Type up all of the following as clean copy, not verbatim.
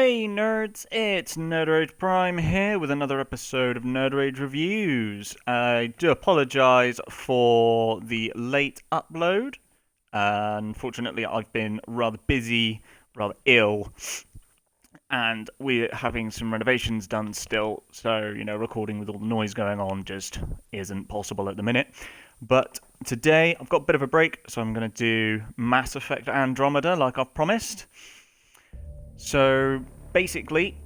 Hey nerds, it's NerdRage Prime here with another episode of NerdRage Reviews. I do apologise for the late upload. Unfortunately, I've been rather busy, rather ill, and we're having some renovations done still, so, recording with all the noise going on just isn't possible at the minute. But today, I've got a bit of a break, so I'm going to do Mass Effect Andromeda like I've promised. So, basically,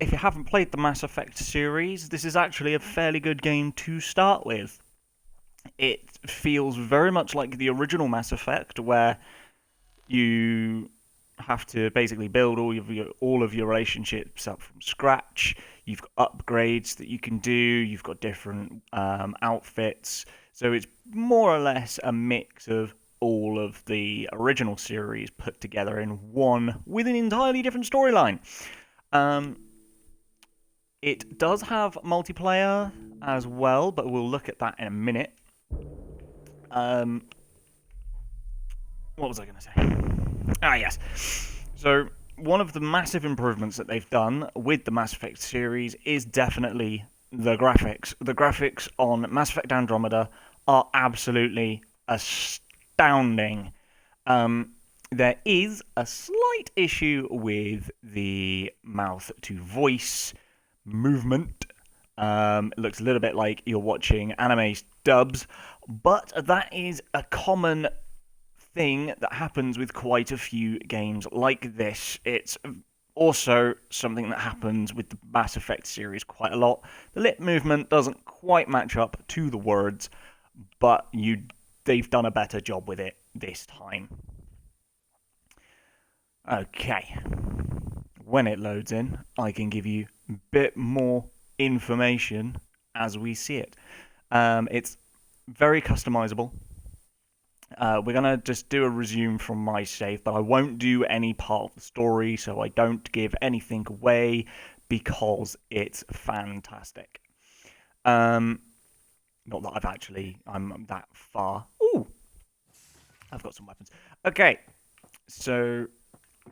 if you haven't played the Mass Effect series, this is actually a fairly good game to start with. It feels very much like the original Mass Effect, where you have to basically build all of your relationships up from scratch. You've got upgrades that you can do. You've got different outfits. So it's more or less a mix of all of the original series put together in one with an entirely different storyline. It does have multiplayer as well, but we'll look at that in a minute. What was I going to say? Yes. So, one of the massive improvements that they've done with the Mass Effect series is definitely the graphics. The graphics on Mass Effect Andromeda are absolutely astounding. There is a slight issue with the mouth to voice movement. It looks a little bit like you're watching anime dubs, but that is a common thing that happens with quite a few games like this. It's also something that happens with the Mass Effect series quite a lot. The lip movement doesn't quite match up to the words, but they've done a better job with it this time. Okay. When it loads in, I can give you a bit more information as we see it. It's very customizable. We're going to just do a resume from my save, but I won't do any part of the story, so I don't give anything away because it's fantastic. Not that I'm that far. Ooh! I've got some weapons. Okay, so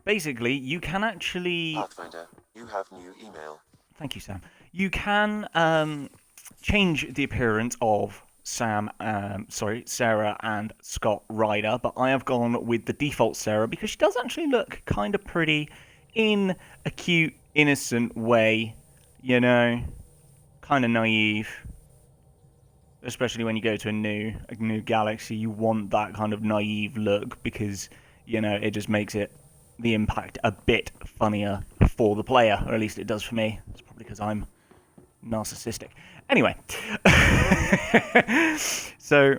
basically, you can actually... Pathfinder, you have new email. Thank you, Sam. You can change the appearance of Sarah and Scott Ryder, but I have gone with the default Sarah because she does actually look kind of pretty in a cute, innocent way, kind of naive. Especially when you go to a new galaxy, you want that kind of naive look because, it just makes the impact a bit funnier for the player, or at least it does for me. It's probably because I'm narcissistic. Anyway, so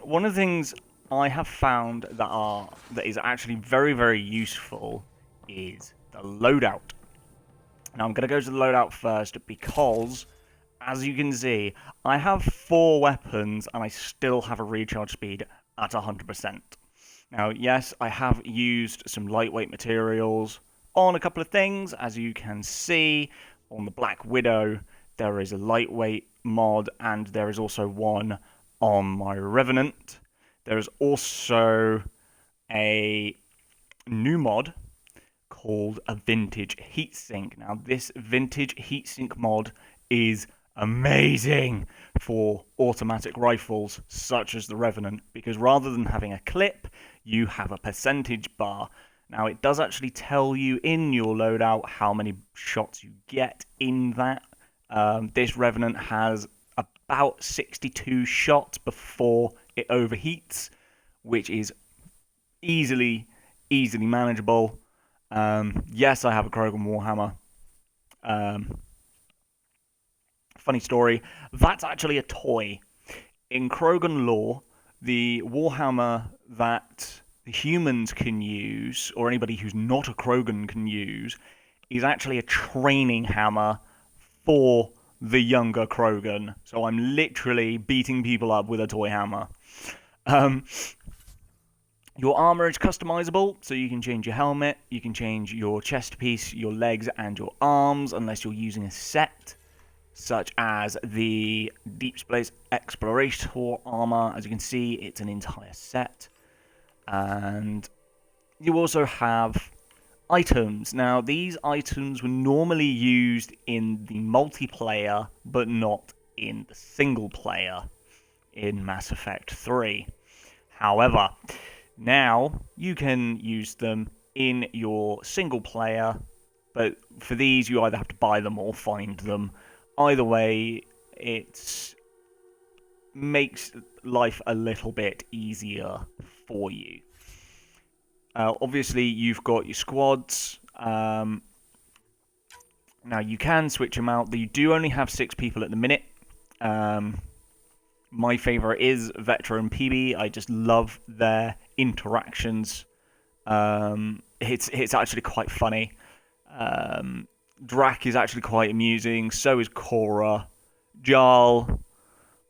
one of the things I have found that is actually very, very useful is the loadout. Now I'm going to go to the loadout first because, as you can see, I have 4 weapons and I still have a recharge speed at 100%. Now, yes, I have used some lightweight materials on a couple of things. As you can see, on the Black Widow, there is a lightweight mod, and there is also one on my Revenant. There is also a new mod called a Vintage Heatsink. Now, this Vintage Heatsink mod is amazing for automatic rifles such as the Revenant, because rather than having a clip, you have a percentage bar. Now, it does actually tell you in your loadout how many shots you get in that. This Revenant has about 62 shots before it overheats, which is easily manageable. Yes, I have a Krogan Warhammer. Funny story, that's actually a toy. In Krogan lore, the Warhammer that the humans can use, or anybody who's not a Krogan can use, is actually a training hammer for the younger Krogan. So I'm literally beating people up with a toy hammer. Your armor is customizable, so you can change your helmet, you can change your chest piece, your legs, and your arms, unless you're using a set, such as the Deep Space Explorator armor. As you can see, it's an entire set. And you also have items. Now, these items were normally used in the multiplayer, but not in the single player in Mass Effect 3. However, now you can use them in your single player, but for these you either have to buy them or find them. Either way, it makes life a little bit easier for you. Obviously, you've got your squads. Now, you can switch them out. You do only have 6 people at the minute. My favourite is Vectra and PB. I just love their interactions. It's actually quite funny. Drac is actually quite amusing. So is Cora. Jarl.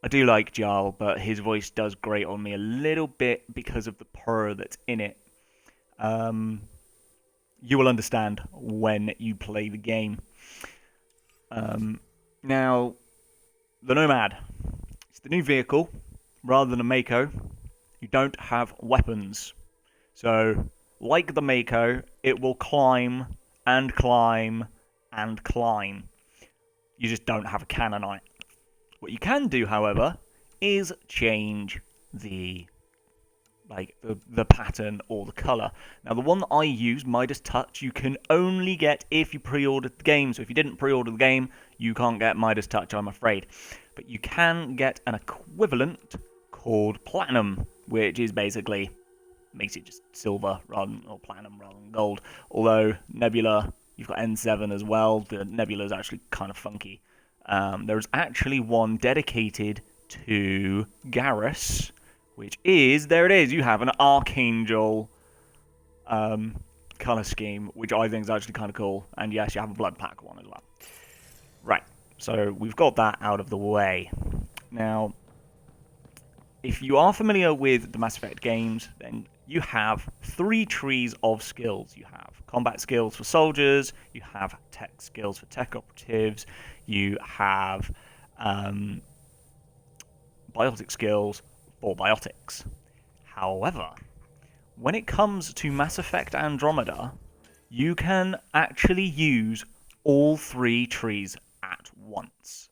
I do like Jarl, but his voice does grate on me a little bit because of the purr that's in it. You will understand when you play the game. Now, the Nomad. It's the new vehicle. Rather than a Mako, you don't have weapons. So, like the Mako, it will climb and climb and climb. You just don't have a cannon on it. What you can do, however, is change the pattern or the colour. Now, the one that I use, Midas Touch, you can only get if you pre-ordered the game. So if you didn't pre-order the game, you can't get Midas Touch, I'm afraid. But you can get an equivalent called Platinum, which is basically makes it just silver or platinum rather than gold. Although Nebula, you've got N7 as well. The Nebula is actually kind of funky. There's actually one dedicated to Garrus, which is, there it is, you have an Archangel colour scheme, which I think is actually kind of cool. And yes, you have a Blood Pack one as well. Right, so we've got that out of the way. Now, if you are familiar with the Mass Effect games, then you have 3 trees of skills. You have combat skills for soldiers, you have tech skills for tech operatives, you have biotic skills for biotics. However, when it comes to Mass Effect Andromeda, you can actually use all 3 trees at once.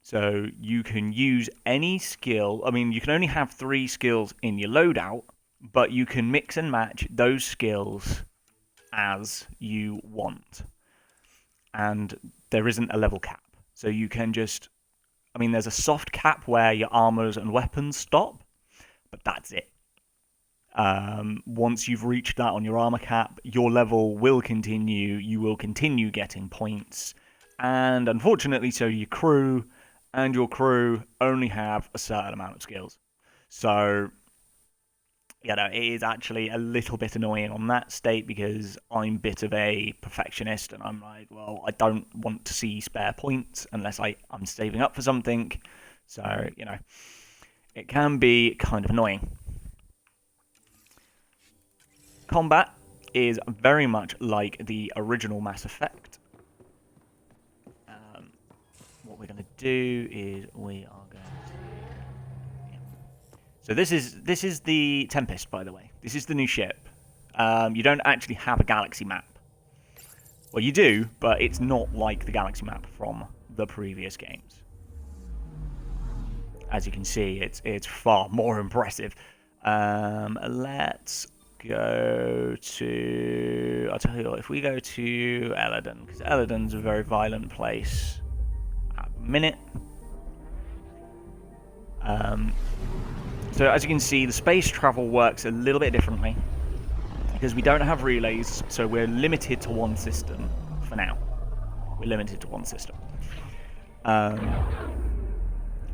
So you can use any skill. I mean, you can only have 3 skills in your loadout, but you can mix and match those skills as you want. And there isn't a level cap. So you can just... I mean, there's a soft cap where your armors and weapons stop, but that's it. Once you've reached that on your armor cap, your level will continue. You will continue getting points. And unfortunately, so your crew... and your crew only have a certain amount of skills. So, you know, it is actually a little bit annoying on that state because I'm a bit of a perfectionist and I'm like, well, I don't want to see spare points unless I'm saving up for something. So, you know, it can be kind of annoying. Combat is very much like the original Mass Effect. What we're going to do is we are going to... Yeah. So this is the Tempest, by the way. This is the new ship. You don't actually have a galaxy map. Well, you do, but it's not like the galaxy map from the previous games. As you can see, it's far more impressive. Let's go to... I'll tell you what, if we go to Eladon, because Eladon's a very violent place. Minute. So as you can see, the space travel works a little bit differently because we don't have relays, so we're limited to one system for now. We're limited to one system. But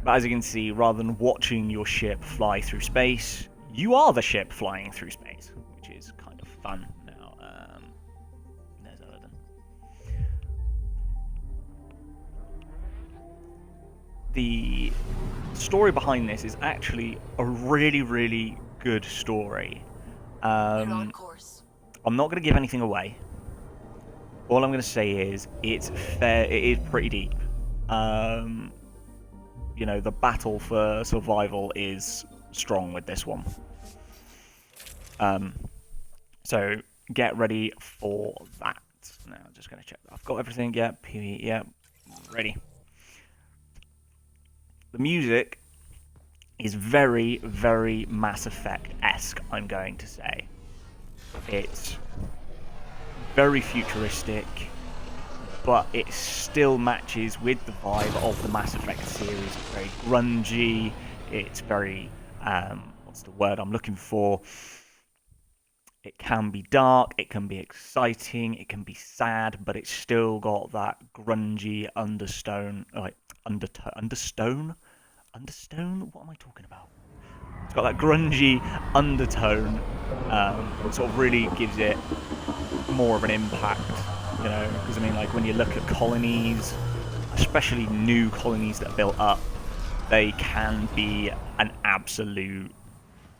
as you can see, rather than watching your ship fly through space, you are the ship flying through space, which is kind of fun. Now, there's Eladon. The story behind this is actually a really, really good story. I'm not going to give anything away. All I'm going to say is it's fair. It is pretty deep. You know, the battle for survival is strong with this one. So get ready for that. Now, I'm just going to check that I've got everything. Yeah, PvE, yeah, ready. The music is very, very Mass Effect-esque, I'm going to say. It's very futuristic, but it still matches with the vibe of the Mass Effect series. It's very grungy, it's very, what's the word I'm looking for? It can be dark, it can be exciting, it can be sad, but it's still got that grungy undertone, like, undertone? Understone? What am I talking about? It's got that grungy undertone, sort of really gives it more of an impact, you know, because I mean, like, when you look at colonies, especially new colonies that are built up, they can be an absolute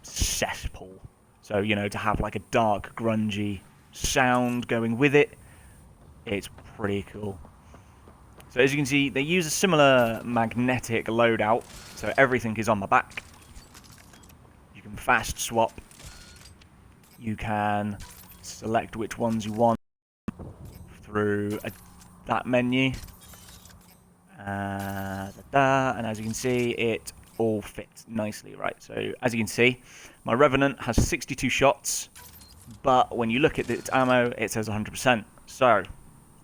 cesspool. So, you know, to have like a dark, grungy sound going with it, it's pretty cool. So as you can see, they use a similar magnetic loadout, so everything is on the back. You can fast swap. You can select which ones you want through that menu. And as you can see, it all fits nicely, right? So as you can see, my Revenant has 62 shots, but when you look at its ammo, it says 100%. So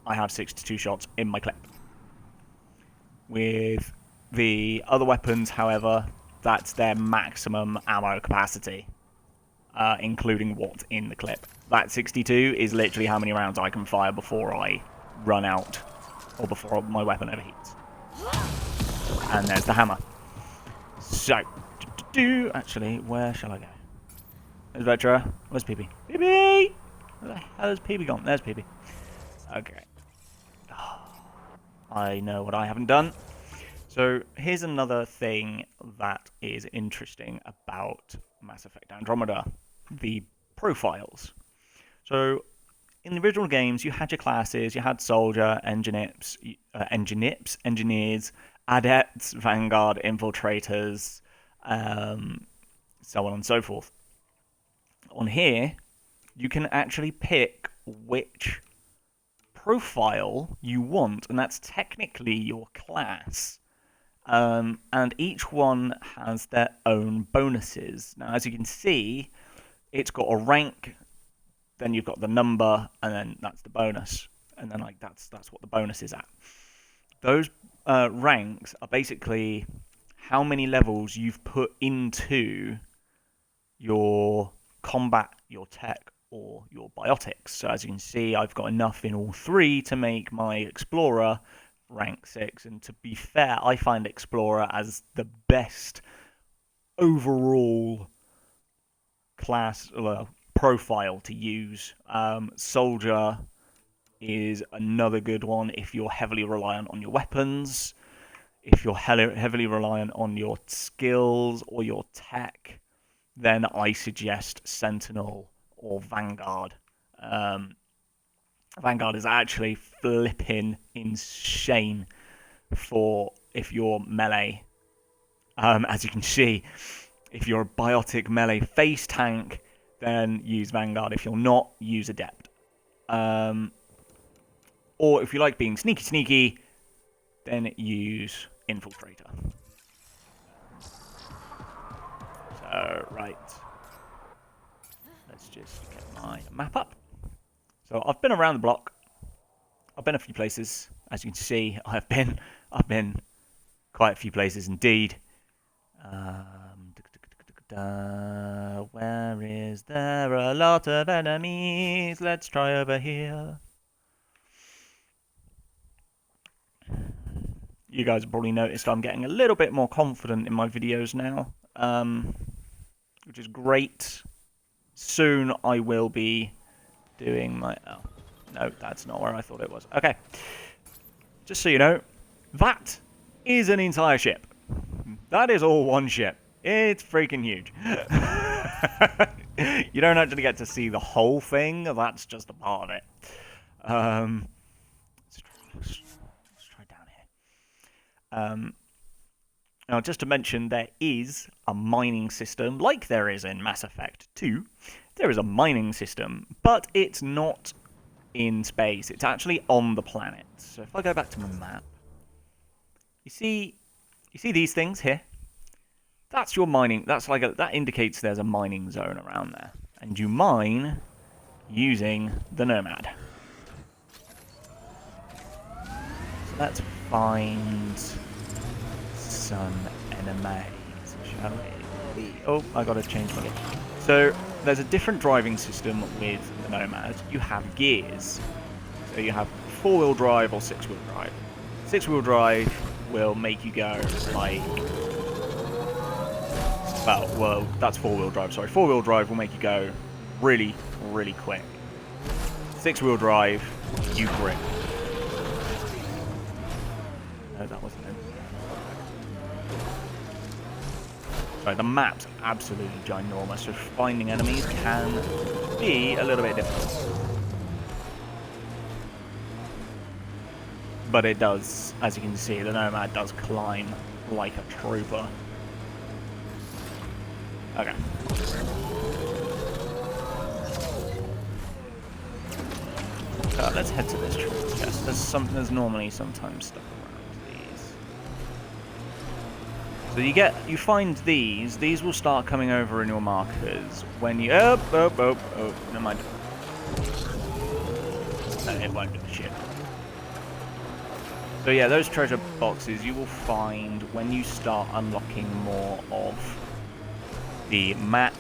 I have 62 shots in my clip. With the other weapons, however, that's their maximum ammo capacity, including what's in the clip. That 62 is literally how many rounds I can fire before I run out, or before my weapon overheats. And there's the hammer. So, actually, where shall I go? There's Vetra. Where's PB? PB! Where the hell has PB gone? There's PB. Okay. I know what I haven't done. So here's another thing that is interesting about Mass Effect Andromeda, the profiles. So in the original games, you had your classes, you had soldier, engineers, adepts, vanguard, infiltrators, so on and so forth. On here, you can actually pick which profile you want, and that's technically your class. And each one has their own bonuses. Now, as you can see, it's got a rank, then you've got the number, and then that's the bonus. And then, like, that's what the bonus is at. Those ranks are basically how many levels you've put into your combat, your tech, or your biotics. So as you can see, I've got enough in all three to make my Explorer rank 6, and to be fair, I find Explorer as the best overall class profile to use. Soldier is another good one if you're heavily reliant on your weapons, if you're heavily reliant on your skills or your tech, then I suggest Sentinel or Vanguard. Vanguard is actually flipping insane for if you're melee. As you can see, if you're a biotic melee face tank, then use Vanguard. If you're not, use Adept. Or if you like being sneaky, then use Infiltrator. So, right. Let's just get my map up. So I've been around the block. I've been a few places. As you can see, I've been quite a few places indeed. Where is there a lot of enemies? Let's try over here. You guys have probably noticed I'm getting a little bit more confident in my videos now, which is great. Soon I will be doing my... Oh, no, that's not where I thought it was. Okay. Just so you know, that is an entire ship. That is all one ship. It's freaking huge. You don't actually get to see the whole thing. That's just a part of it. Let's try down here. Now, just to mention, there is a mining system, like there is in Mass Effect 2, there is a mining system, but it's not in space. It's actually on the planet. So if I go back to my map, you see these things here? That's your mining. That indicates there's a mining zone around there, and you mine using the Nomad. So let's find some enemies, shall we? Oh, I gotta change my gear. So there's a different driving system with the Nomad. You have gears. So you have 4-wheel drive or 6-wheel drive. 6-wheel drive will make you go like... Well, that's 4-wheel drive, sorry. 4-wheel drive will make you go really, really quick. 6-wheel drive, you grip. No, that wasn't it. Sorry, the map's absolutely ginormous, so finding enemies can be a little bit difficult. But it does, as you can see, the Nomad does climb like a trooper. Okay. Let's head to this treasure chest. There's normally sometimes stuff around these. So you find these. These will start coming over in your markers when you... Oh, never mind. No, it won't do shit. So yeah, those treasure boxes you will find when you start unlocking more of the map.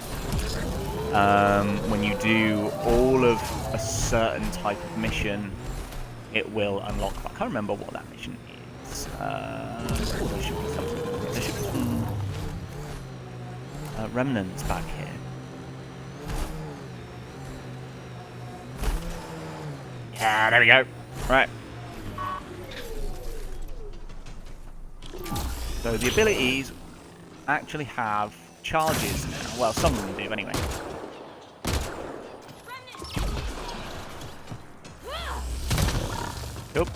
When you do all of a certain type of mission, it will unlock. I can't remember what that mission is. There should be something. There should be some remnants back here. Yeah, there we go. Right. So the abilities actually have charges now. Well, some of them do anyway. Nope.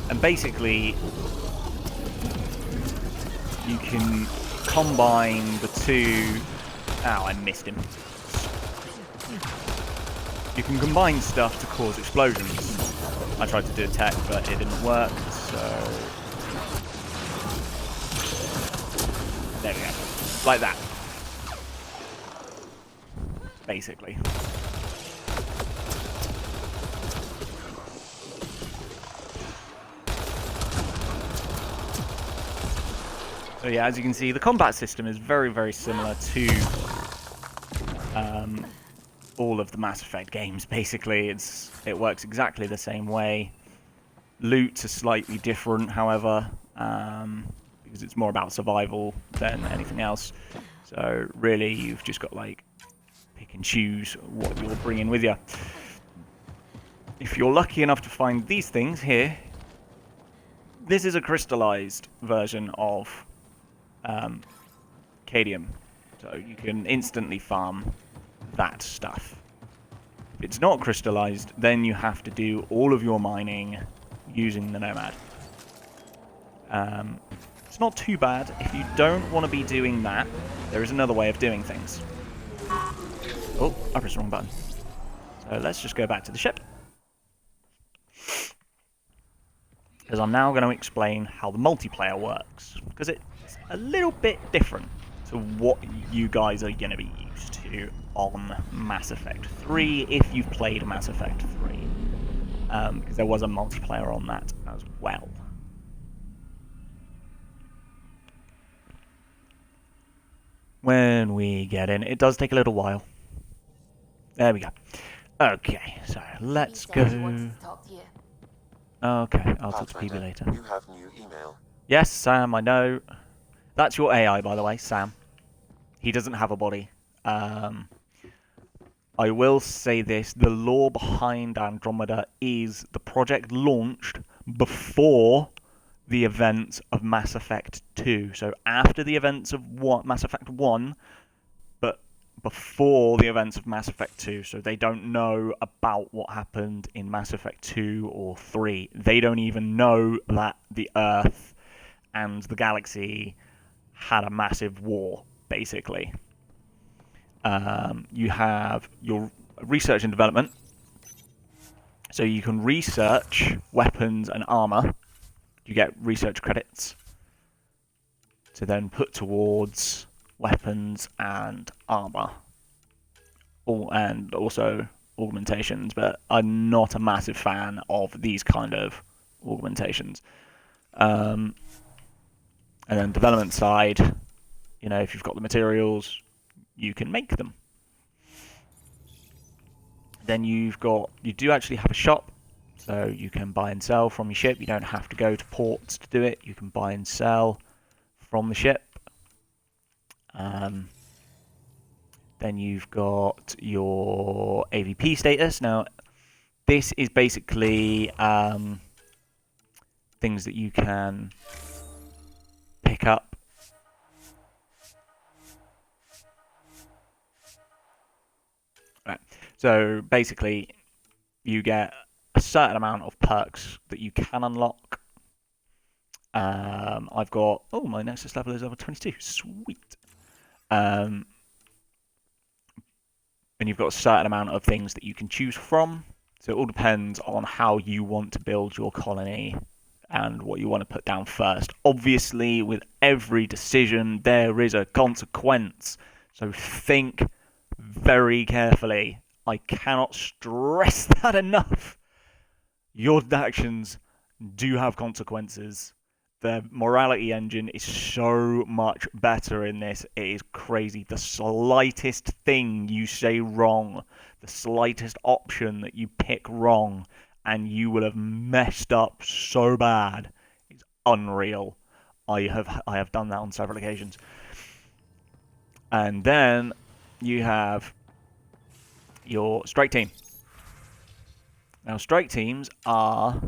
And basically, you can combine the two... Ow, I missed him. You can combine stuff to cause explosions. I tried to do a tech, but it didn't work, so... There we go. Like that. Basically. So yeah, as you can see, the combat system is very, very similar to all of the Mass Effect games, basically. It works exactly the same way. Loots are slightly different, however, because it's more about survival than anything else. So really, you've just got like pick and choose what you're bringing with you. If you're lucky enough to find these things here, this is a crystallized version of Cadium, so you can instantly farm that stuff. If it's not crystallized, then you have to do all of your mining using the Nomad. It's not too bad. If you don't want to be doing that, there is another way of doing things. Oh, I pressed the wrong button. So let's just go back to the ship, because I'm now going to explain how the multiplayer works, because it's a little bit different to what you guys are going to be used to on Mass Effect 3, if you've played Mass Effect 3, because there was a multiplayer on that as well. When we get in, it does take a little while. There we go. Okay, so let's go. Okay, I'll talk to people later. You have new email. Yes, Sam, I know. That's your AI, by the way, Sam. He doesn't have a body. I will say this. The lore behind Andromeda is the project launched before the events of Mass Effect 2. So after the events of Mass Effect 1, but before the events of Mass Effect 2. So they don't know about what happened in Mass Effect 2 or 3. They don't even know that the Earth and the galaxy had a massive war, basically. You have your research and development. So you can research weapons and armor. You get research credits to then put towards weapons and armor. And also augmentations, but I'm not a massive fan of these kind of augmentations. And then development side, if you've got the materials, you can make them. Then you do actually have a shop, so you can buy and sell from your ship. You don't have to go to ports to do it. You can buy and sell from the ship. Then you've got your AVP status. Now, this is basically things that you can pick up. Right. So basically, you get a certain amount of perks that you can unlock. I've got my Nexus level is level 22. Sweet. And you've got a certain amount of things that you can choose from. So it all depends on how you want to build your colony and what you want to put down first. Obviously, with every decision, there is a consequence. So think very carefully. I cannot stress that enough. Your actions do have consequences. The morality engine is so much better in this. It is crazy. The slightest thing you say wrong, the slightest option that you pick wrong, and you will have messed up so bad. It's unreal. I have done that on several occasions. And then you have your strike team. Now, strike teams are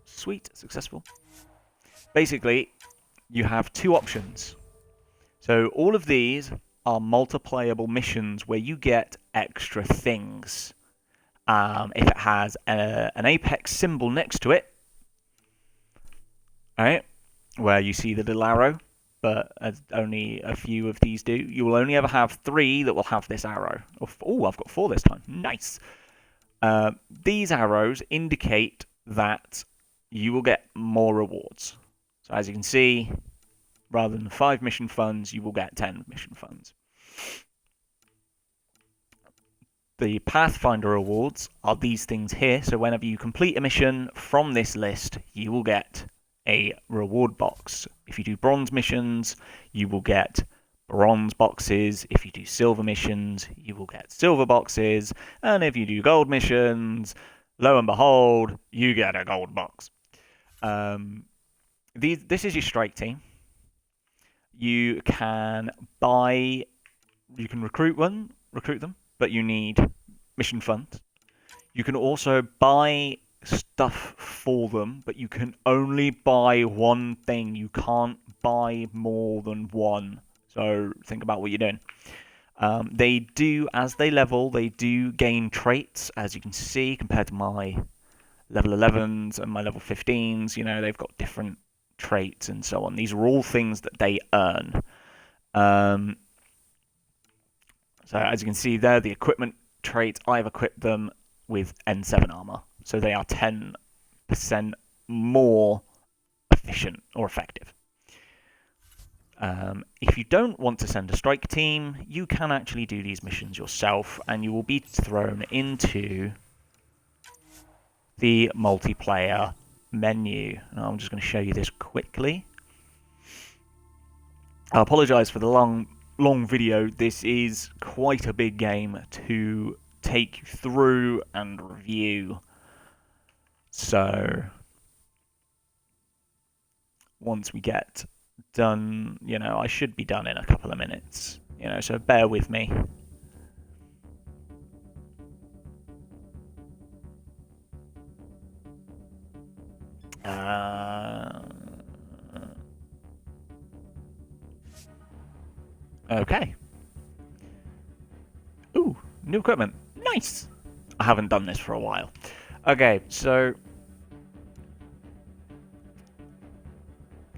sweet, successful. Basically, you have two options. So all of these are multiplayable missions where you get extra things. If it has an apex symbol next to it, right, where you see the little arrow, but as only a few of these do, you will only ever have 3 that will have this arrow. Oh, I've got 4 this time. Nice. These arrows indicate that you will get more rewards. So as you can see, rather than 5 mission funds, you will get 10 mission funds. The Pathfinder rewards are these things here. So whenever you complete a mission from this list, you will get a reward box. If you do bronze missions, you will get bronze boxes. If you do silver missions, you will get silver boxes. And if you do gold missions, lo and behold, you get a gold box. This is your strike team. You can recruit them, but you need mission funds. You can also buy stuff for them, but you can only buy one thing. You can't buy more than one. So think about what you're doing. They do, as they level, they do gain traits, as you can see, compared to my level 11s and my level 15s. They've got different traits and so on. These are all things that they earn. So as you can see there, the equipment traits, I've equipped them with N7 armor. So they are 10% more efficient or effective. If you don't want to send a strike team, you can actually do these missions yourself, and you will be thrown into the multiplayer menu. And I'm just going to show you this quickly. I apologise for the long video. This is quite a big game to take you through and review. So once we get done, I should be done in a couple of minutes, so bear with me. Okay. Ooh, new equipment. Nice. I haven't done this for a while. Okay, so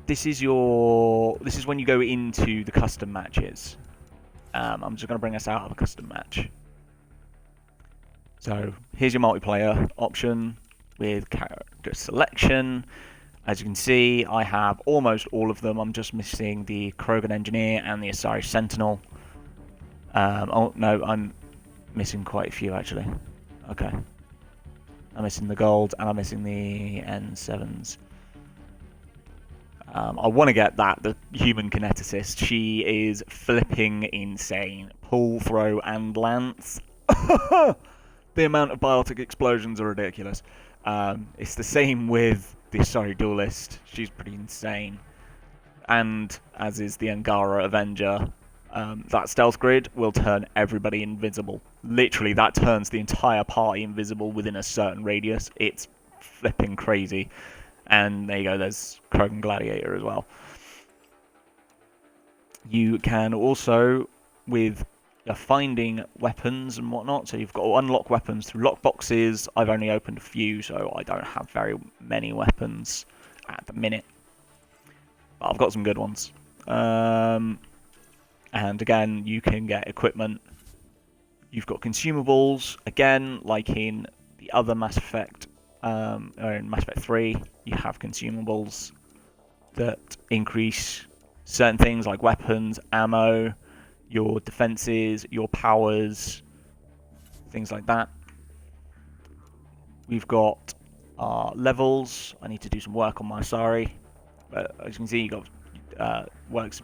this is when you go into the custom matches. I'm just going to bring us out of a custom match. So here's your multiplayer option with character selection. As you can see, I have almost all of them. I'm just missing the Krogan Engineer and the Asari Sentinel. Oh no, I'm missing quite a few actually. Okay. I'm missing the gold and I'm missing the N7s. I want to get that, the human kineticist. She is flipping insane. Pull, throw, and lance. The amount of biotic explosions are ridiculous. It's the same with the Asari duelist. She's pretty insane. And as is the Angara Avenger, that stealth grid will turn everybody invisible. Literally, that turns the entire party invisible within a certain radius. It's flipping crazy. And there you go, there's Krogan Gladiator as well. You can also, with finding weapons and whatnot, so you've got to unlock weapons through lockboxes. I've only opened a few, so I don't have very many weapons at the minute. But I've got some good ones. And again, you can get equipment. You've got consumables, again, like in the other Mass Effect, or in Mass Effect 3, you have consumables that increase certain things like weapons, ammo, your defenses, your powers, things like that. We've got our levels. I need to do some work on my Asari. But as you can see, you got works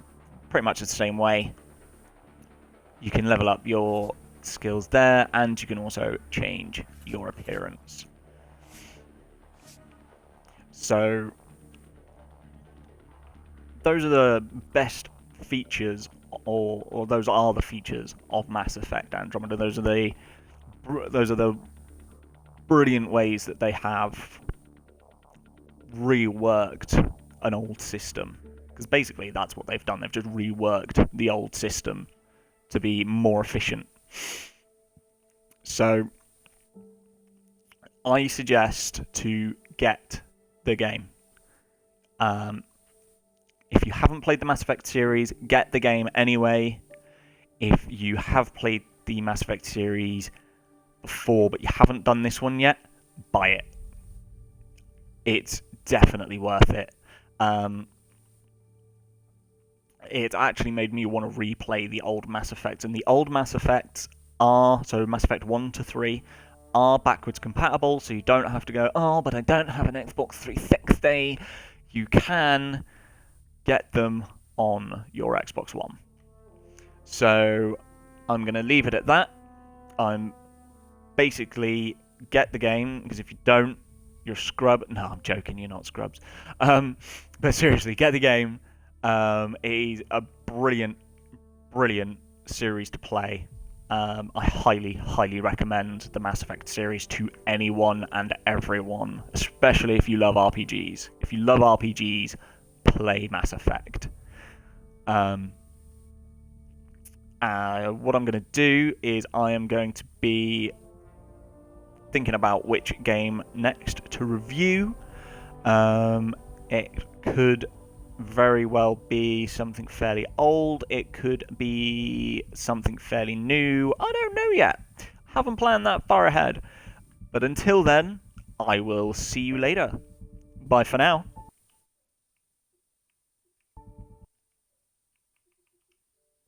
pretty much the same way. You can level up your skills there, and you can also change your appearance. So those are the best features, or those are the features of Mass Effect Andromeda. Those are the brilliant ways that they have reworked an old system. Because basically that's what they've done. They've just reworked the old system to be more efficient. So I suggest to get the game. If you haven't played the Mass Effect series, get the game anyway. If you have played the Mass Effect series before but you haven't done this one yet, buy it. It's definitely worth it. It actually made me want to replay the old Mass Effects, and the old Mass Effects are, so Mass Effect 1 to 3, are backwards compatible, so you don't have to go, oh, but I don't have an Xbox 360. You can get them on your Xbox One. So I'm going to leave it at that. I'm basically get the game, because if you don't, you're scrub. No, I'm joking, you're not scrubs. But seriously, get the game. It is a brilliant, brilliant series to play. I highly, highly recommend the Mass Effect series to anyone and everyone, especially if you love RPGs. If you love RPGs, play Mass Effect. What I'm going to do is I am going to be thinking about which game next to review. It could very well be something fairly old. It could be something fairly new. I don't know yet. Haven't planned that far ahead. But until then, I will see you later. Bye for now.